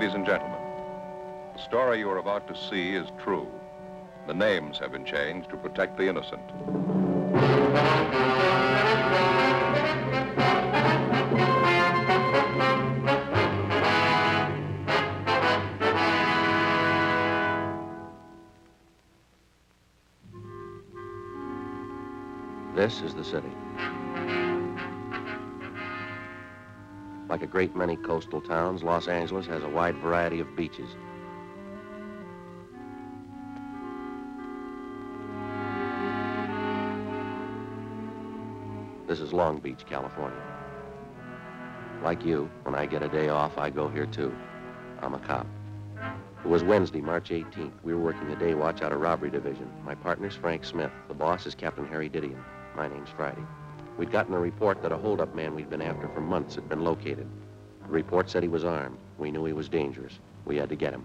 Ladies and gentlemen, the story you are about to see is true. The names have been changed to protect the innocent. This is the city. Like a great many coastal towns, Los Angeles has a wide variety of beaches. This is Long Beach, California. Like you, when I get a day off, I go here too. I'm a cop. It was Wednesday, March 18th. We were working the day watch out of Robbery Division. My partner's Frank Smith. The boss is Captain Harry Didion. My name's Friday. We'd gotten a report that a hold-up man we'd been after for months had been located. The report said he was armed. We knew he was dangerous. We had to get him.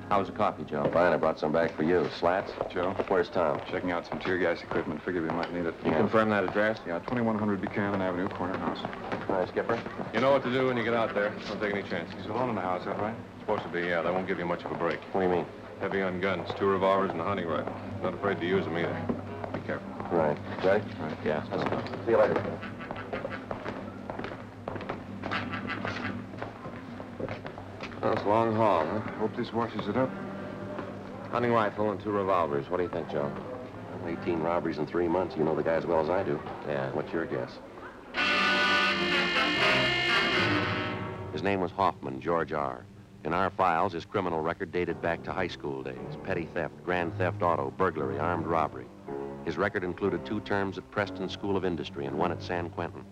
How's the coffee, Joe? Fine, I brought some back for you. Slats? Joe? Where's Tom? Checking out some tear gas equipment. Figured we might need it. You confirm that address? Yeah, 2100 Buchanan Avenue, corner house. Hi, Skipper. You know what to do when you get out there. Don't take any chances. He's alone in the house, is that right? Supposed to be, yeah. They won't give you much of a break. What do you mean? Heavy on guns, 2 revolvers and a hunting rifle. Not afraid to use them either. Be careful. Right. Ready? Right. Yeah. Let's go. See you later. Well, it's a long haul, huh? Hope this washes it up. Hunting rifle and 2 revolvers. What do you think, Joe? 18 robberies in 3 months. You know the guy as well as I do. Yeah. What's your guess? His name was Hoffman, George R. In our files, his criminal record dated back to high school days. Petty theft, grand theft auto, burglary, armed robbery. His record included 2 terms at Preston School of Industry and 1 at San Quentin.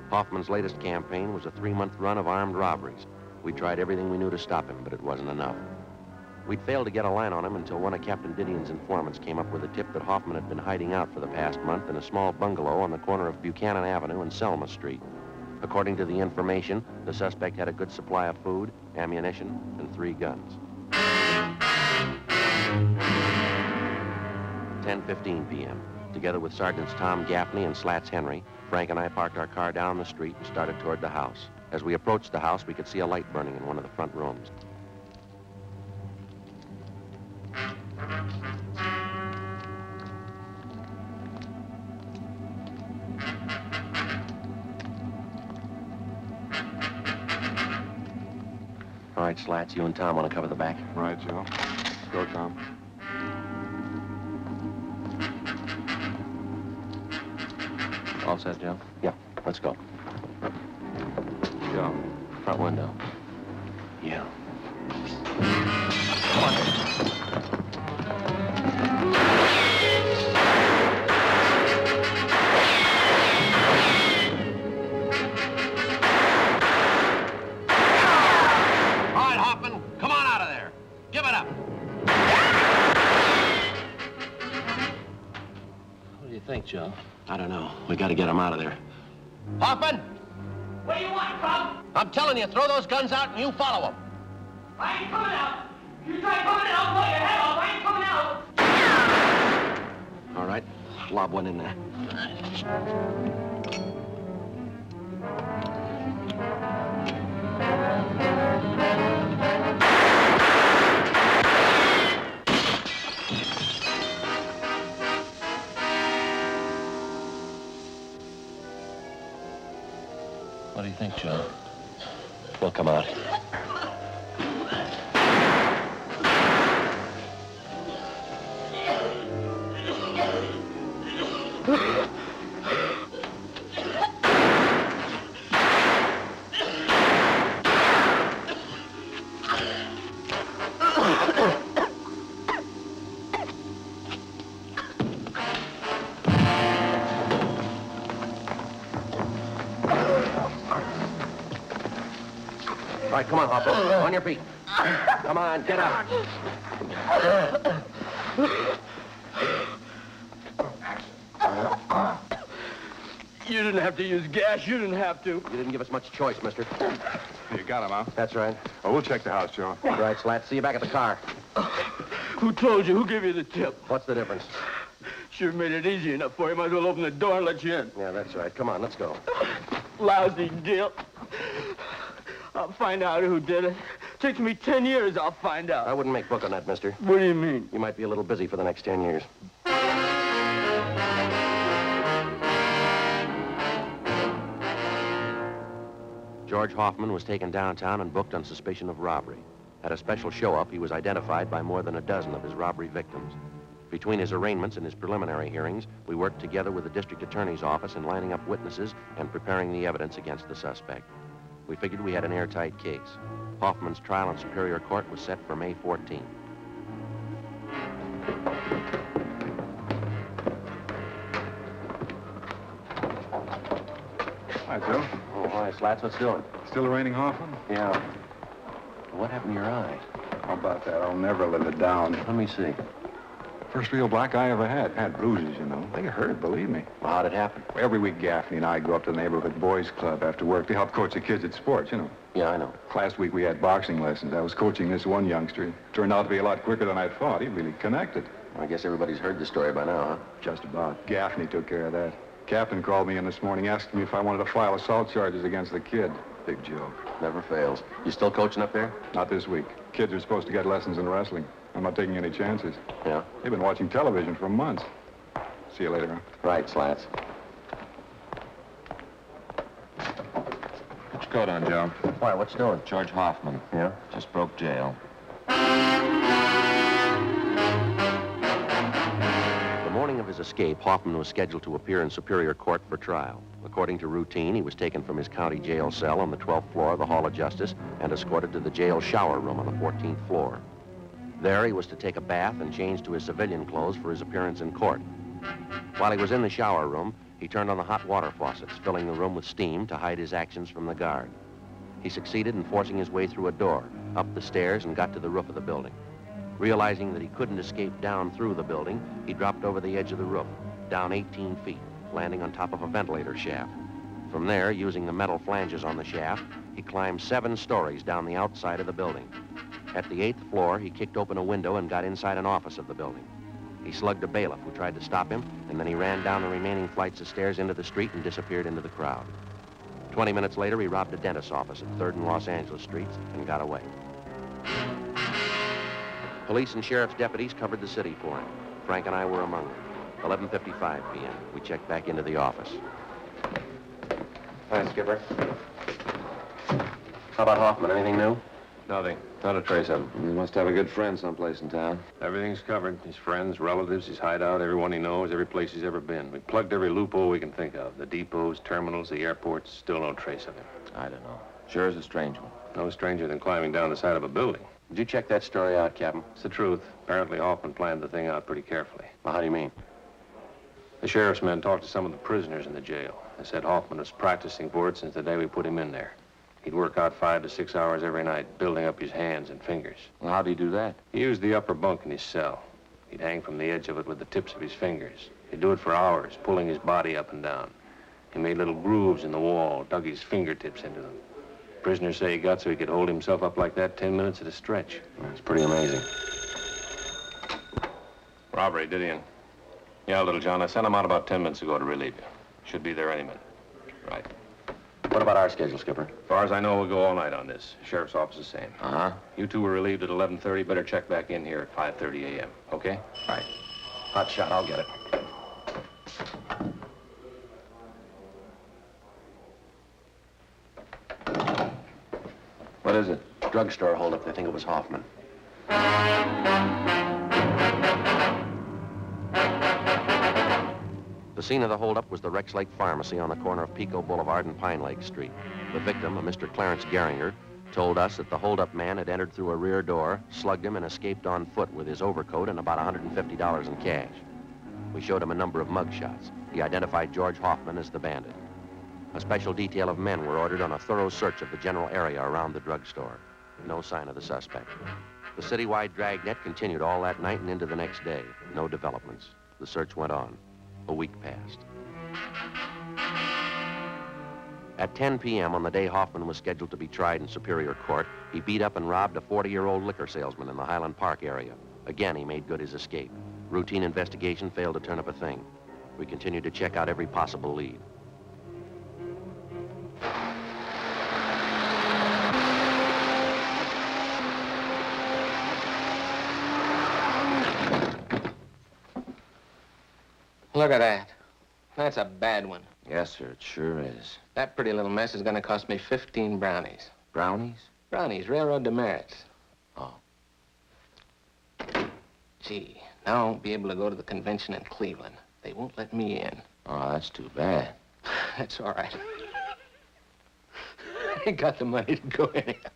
Hoffman's latest campaign was a 3-month run of armed robberies. We tried everything we knew to stop him, but it wasn't enough. We'd failed to get a line on him until one of Captain Didion's informants came up with a tip that Hoffman had been hiding out for the past month in a small bungalow on the corner of Buchanan Avenue and Selma Street. According to the information, the suspect had a good supply of food, ammunition, and 3 guns. 10:15 p.m. Together with Sergeants Tom Gaffney and Slats Henry, Frank and I parked our car down the street and started toward the house. As we approached the house, we could see a light burning in one of the front rooms. All right, Slats, you and Tom want to cover the back? Right, Joe. Let's go, Tom. All set, Joe? Yeah, let's go. Joe. Front window. Yeah. Come on. All right, Hoffman, come on out of there. Give it up. What do you think, Joe? I don't know. We got to get him out of there. Hoffman! What do you want, Tom? I'm telling you, throw those guns out and you follow them. I ain't coming out. You try coming in, I'll blow your head off. I ain't coming out. All right, lob one in there. What do you think, Joe? We'll come out. All right, come on, Hopper. On your feet. Come on, get up. You didn't have to use gas. You didn't have to. You didn't give us much choice, mister. You got him, huh? That's right. Oh, we'll check the house, Joe. All right, Slat. See you back at the car. Who told you? Who gave you the tip? What's the difference? sure made it easy enough for you. Might as well open the door and let you in. Yeah, that's right. Come on, let's go. Lousy deal. I'll find out who did it. Takes me 10 years, I'll find out. I wouldn't make book on that, mister. What do you mean? You might be a little busy for the next 10 years. George Hoffman was taken downtown and booked on suspicion of robbery. At a special show-up, he was identified by more than a dozen of his robbery victims. Between his arraignments and his preliminary hearings, we worked together with the district attorney's office in lining up witnesses and preparing the evidence against the suspect. We figured we had an airtight case. Hoffman's trial in Superior Court was set for May 14th. Hi, Joe. Oh, hi, Slats. What's doing? Still arraigning Hoffman? Yeah. What happened to your eye? How about that? I'll never live it down. Let me see. First real black eye I ever had. Had bruises, you know. They hurt, believe me. Well, how'd it happen? Every week, Gaffney and I go up to the neighborhood boys' club after work to help coach the kids at sports, you know. Yeah, I know. Last week we had boxing lessons. I was coaching this one youngster. He turned out to be a lot quicker than I thought. He really connected. I guess everybody's heard the story by now, huh? Just about. Gaffney took care of that. Captain called me in this morning asking me if I wanted to file assault charges against the kid. Big joke. Never fails. You still coaching up there? Not this week. Kids are supposed to get lessons in wrestling. I'm not taking any chances. Yeah? They've been watching television for months. See you later, huh? Right, Slats. Put your coat on, Joe. Why, what's doing? George Hoffman. Yeah? Just broke jail. The morning of his escape, Hoffman was scheduled to appear in Superior Court for trial. According to routine, he was taken from his county jail cell on the 12th floor of the Hall of Justice and escorted to the jail shower room on the 14th floor. There, he was to take a bath and change to his civilian clothes for his appearance in court. While he was in the shower room, he turned on the hot water faucets, filling the room with steam to hide his actions from the guard. He succeeded in forcing his way through a door, up the stairs, and got to the roof of the building. Realizing that he couldn't escape down through the building, he dropped over the edge of the roof, down 18 feet, landing on top of a ventilator shaft. From there, using the metal flanges on the shaft, he climbed 7 stories down the outside of the building. At the 8th floor, he kicked open a window and got inside an office of the building. He slugged a bailiff who tried to stop him, and then he ran down the remaining flights of stairs into the street and disappeared into the crowd. 20 minutes later, he robbed a dentist's office at 3rd and Los Angeles Streets and got away. Police and sheriff's deputies covered the city for him. Frank and I were among them. 11:55 p.m. We checked back into the office. Hi, Skipper. How about Hoffman? Anything new? Nothing. Not a trace of him. He must have a good friend someplace in town. Everything's covered. His friends, relatives, his hideout, everyone he knows, every place he's ever been. We plugged every loophole we can think of. The depots, terminals, the airports. Still no trace of him. I don't know. Sure is a strange one. No stranger than climbing down the side of a building. Did you check that story out, Captain? It's the truth. Apparently Hoffman planned the thing out pretty carefully. Well, how do you mean? The sheriff's men talked to some of the prisoners in the jail. They said Hoffman was practicing for it since the day we put him in there. He'd work out 5 to 6 hours every night, building up his hands and fingers. Well, how'd he do that? He used the upper bunk in his cell. He'd hang from the edge of it with the tips of his fingers. He'd do it for hours, pulling his body up and down. He made little grooves in the wall, dug his fingertips into them. Prisoners say he got so he could hold himself up like that 10 minutes at a stretch. It's pretty amazing. Robbery, Division. Yeah, little John, I sent him out about 10 minutes ago to relieve you. Should be there any minute. Right. What about our schedule, Skipper? As far as I know, we'll go all night on this. Sheriff's office the same. Uh-huh. You two were relieved at 11:30. Better check back in here at 5:30 a.m., okay? Right. Hot shot, I'll get it. What is it? Drugstore holdup. They think it was Hoffman. The scene of the holdup was the Rex Lake Pharmacy on the corner of Pico Boulevard and Pine Lake Street. The victim, a Mr. Clarence Geringer, told us that the holdup man had entered through a rear door, slugged him, and escaped on foot with his overcoat and about $150 in cash. We showed him a number of mugshots. He identified George Hoffman as the bandit. A special detail of men were ordered on a thorough search of the general area around the drugstore. No sign of the suspect. The citywide Dragnet continued all that night and into the next day. No developments. The search went on. A week passed. At 10 p.m. on the day Hoffman was scheduled to be tried in Superior Court, he beat up and robbed a 40-year-old liquor salesman in the Highland Park area. Again, he made good his escape. Routine investigation failed to turn up a thing. We continued to check out every possible lead. Look at that. That's a bad one. Yes, sir, it sure is. That pretty little mess is going to cost me 15 brownies. Brownies? Brownies, railroad demerits. Oh. Gee, now I won't be able to go to the convention in Cleveland. They won't let me in. Oh, that's too bad. That's all right. I ain't got the money to go anyhow.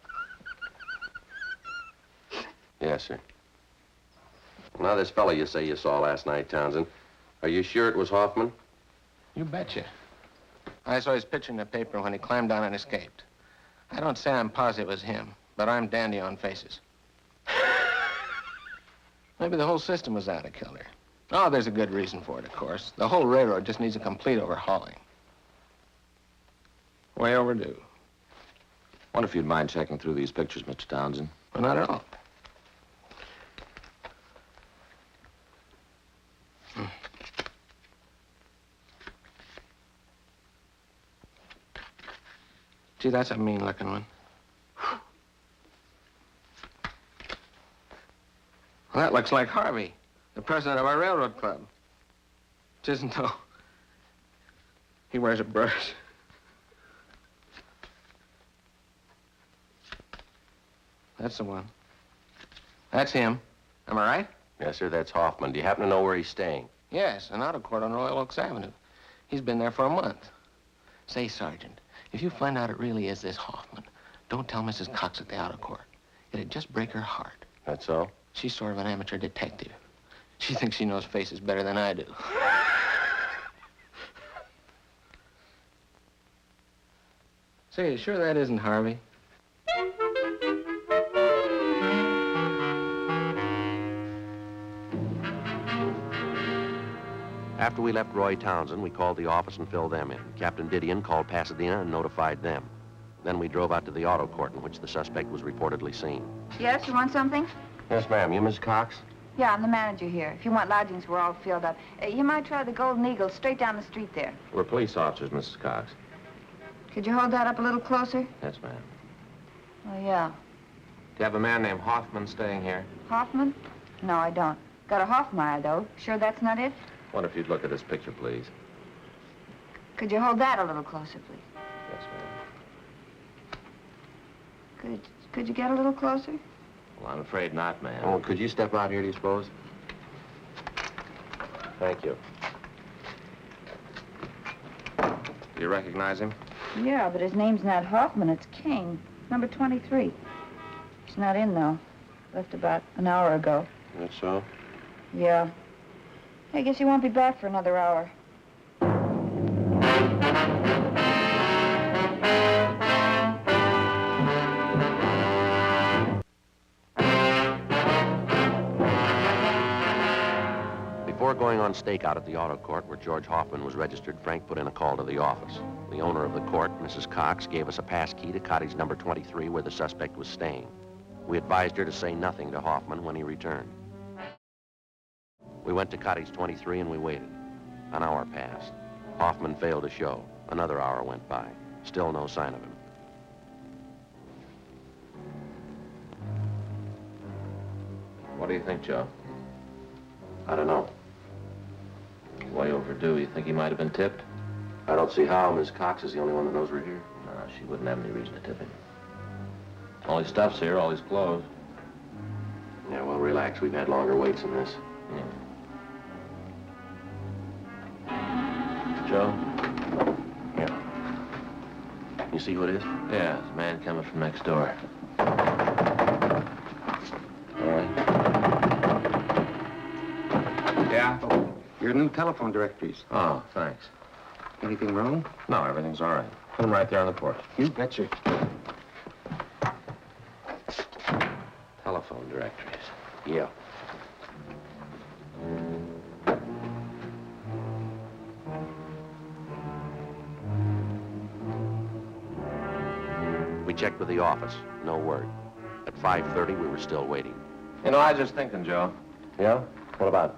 Yes, sir. Now, this fellow you say you saw last night, Townsend, are you sure it was Hoffman? You betcha. I saw his picture in the paper when he climbed down and escaped. I don't say I'm positive it was him, but I'm dandy on faces. Maybe the whole system was out to kill her. Oh, there's a good reason for it, of course. The whole railroad just needs a complete overhauling. Way overdue. Wonder if you'd mind checking through these pictures, Mr. Townsend. Well, not at all. Gee, that's a mean-looking one. Well, that looks like Harvey, the president of our railroad club. It isn't, though. He wears a brush. That's the one. That's him. Am I right? Yes, sir, that's Hoffman. Do you happen to know where he's staying? Yes, an auto court on Royal Oaks Avenue. He's been there for a month. Say, Sergeant, if you find out it really is this Hoffman, don't tell Mrs. Cox at the auto court. It'd just break her heart. That's so? She's sort of an amateur detective. She thinks she knows faces better than I do. Say, you sure that isn't Harvey? After we left Roy Townsend, we called the office and filled them in. Captain Didion called Pasadena and notified them. Then we drove out to the auto court in which the suspect was reportedly seen. Yes, you want something? Yes, ma'am. You Miss Cox? Yeah, I'm the manager here. If you want lodgings, we're all filled up. You might try the Golden Eagle straight down the street there. We're police officers, Mrs. Cox. Could you hold that up a little closer? Yes, ma'am. Oh, yeah. Do you have a man named Hoffman staying here? Hoffman? No, I don't. Got a Hoffmeyer, though. Sure that's not it? Wonder if you'd look at this picture, please. Could you hold that a little closer, please? Yes, ma'am. Could you get a little closer? Well, I'm afraid not, ma'am. Oh, could you step out here, do you suppose? Thank you. Do you recognize him? Yeah, but his name's not Hoffman, it's King. Number 23. He's not in, though. Left about an hour ago. That's so? Yeah. I guess he won't be back for another hour. Before going on stakeout at the auto court where George Hoffman was registered, Frank put in a call to the office. The owner of the court, Mrs. Cox, gave us a pass key to cottage number 23 where the suspect was staying. We advised her to say nothing to Hoffman when he returned. We went to cottage 23 and we waited. An hour passed. Hoffman failed to show. Another hour went by. Still no sign of him. What do you think, Joe? I don't know. Way overdue. You think he might have been tipped? I don't see how. Miss Cox is the only one that knows we're here. No, she wouldn't have any reason to tip him. All his stuff's here, all his clothes. Yeah, well, relax. We've had longer waits than this. Yeah. Joe? Yeah. You see who it is? Yeah, there's a man coming from next door. All right. Yeah? Your new telephone directories. Oh, thanks. Anything wrong? No, everything's all right. Put him right there on the porch. You betcha. Telephone directories. Yeah. We checked with the office. No word. At 5:30, we were still waiting. You know, I was just thinking, Joe. Yeah? What about?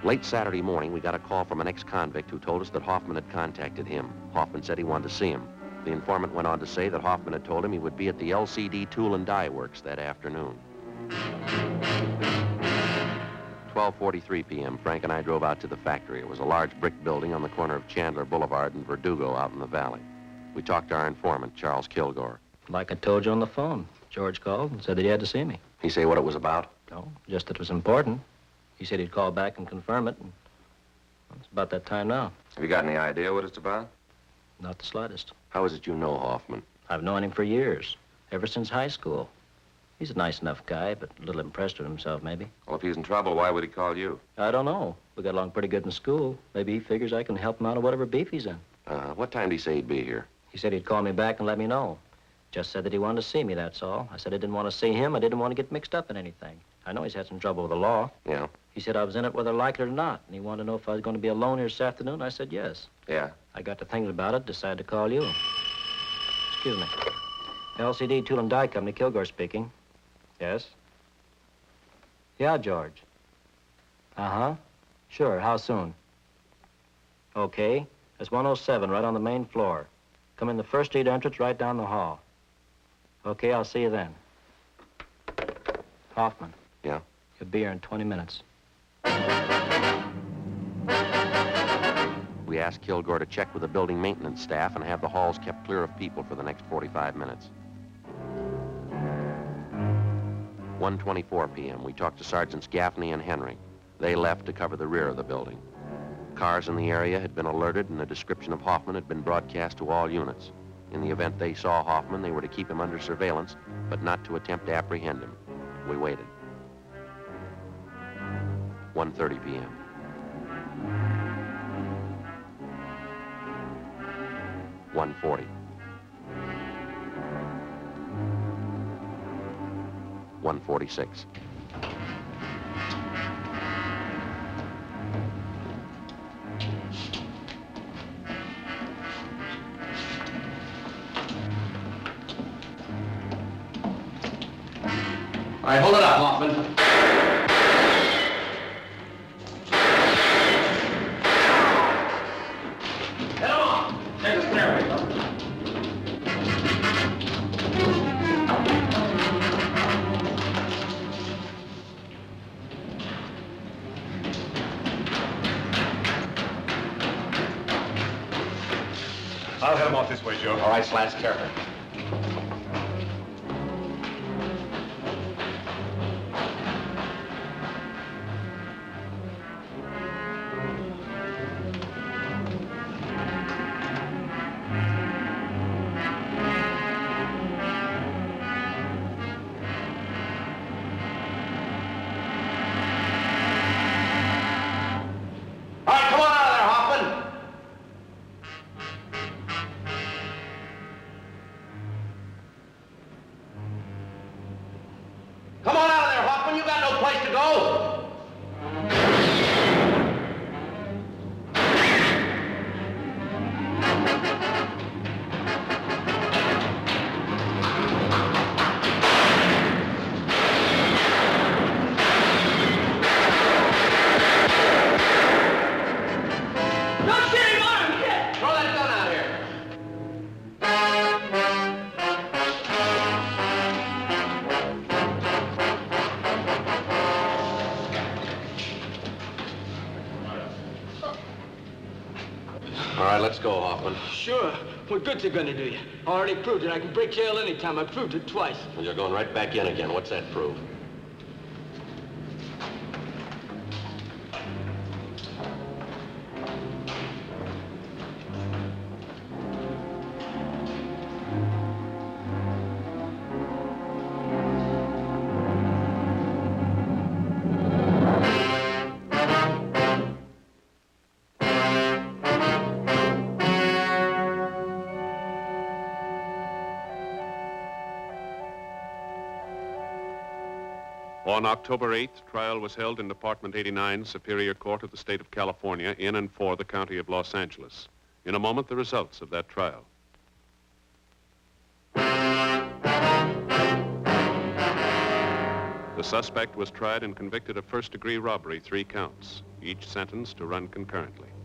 Late Saturday morning, we got a call from an ex-convict who told us that Hoffman had contacted him. Hoffman said he wanted to see him. The informant went on to say that Hoffman had told him he would be at the LCD Tool and Die Works that afternoon. 12:43 p.m., Frank and I drove out to the factory. It was a large brick building on the corner of Chandler Boulevard and Verdugo out in the valley. We talked to our informant, Charles Kilgore. Like I told you on the phone. George called and said that he had to see me. He say what it was about? No, just that it was important. He said he'd call back and confirm it, and well, it's about that time now. Have you got any idea what it's about? Not the slightest. How is it you know Hoffman? I've known him for years, ever since high school. He's a nice enough guy, but a little impressed with himself, maybe. Well, if he's in trouble, why would he call you? I don't know. We got along pretty good in school. Maybe he figures I can help him out of whatever beef he's in. What time did he say he'd be here? He said he'd call me back and let me know. Just said that he wanted to see me, that's all. I said I didn't want to see him. I didn't want to get mixed up in anything. I know he's had some trouble with the law. Yeah? He said I was in it whether I liked it or not, and he wanted to know if I was going to be alone here this afternoon. I said yes. Yeah? I got to thinking about it, decided to call you. Excuse me. LCD Tool and Die Company, Kilgore speaking. Yes? Yeah, George. Uh-huh. Sure, how soon? Okay. It's 107, right on the main floor. Come in the first street entrance, right down the hall. Okay, I'll see you then. Hoffman. Yeah? You'll be here in 20 minutes. We asked Kilgore to check with the building maintenance staff and have the halls kept clear of people for the next 45 minutes. 1:24 p.m. We talked to Sergeants Gaffney and Henry. They left to cover the rear of the building. Cars in the area had been alerted, and a description of Hoffman had been broadcast to all units. In the event they saw Hoffman, they were to keep him under surveillance, but not to attempt to apprehend him. We waited. 1:30 p.m. $140. 146. All right, hold it up, Hoffman. Head on! Take the stairway. I'll head him off this way, Joe. All right, Slats, careful. All right, come on out of there, Hoffman. Come on out of there, Hoffman. You got no place to go. Don't shoot him on him, kid! Throw that gun out here. All right, let's go, Hoffman. Sure. What good's it gonna do you? I already proved it. I can break jail anytime. I proved it twice. Well, you're going right back in again. What's that prove? On October 8th, trial was held in Department 89, Superior Court of the State of California, in and for the County of Los Angeles. In a moment, the results of that trial. The suspect was tried and convicted of first-degree robbery, 3 counts. each sentence to run concurrently.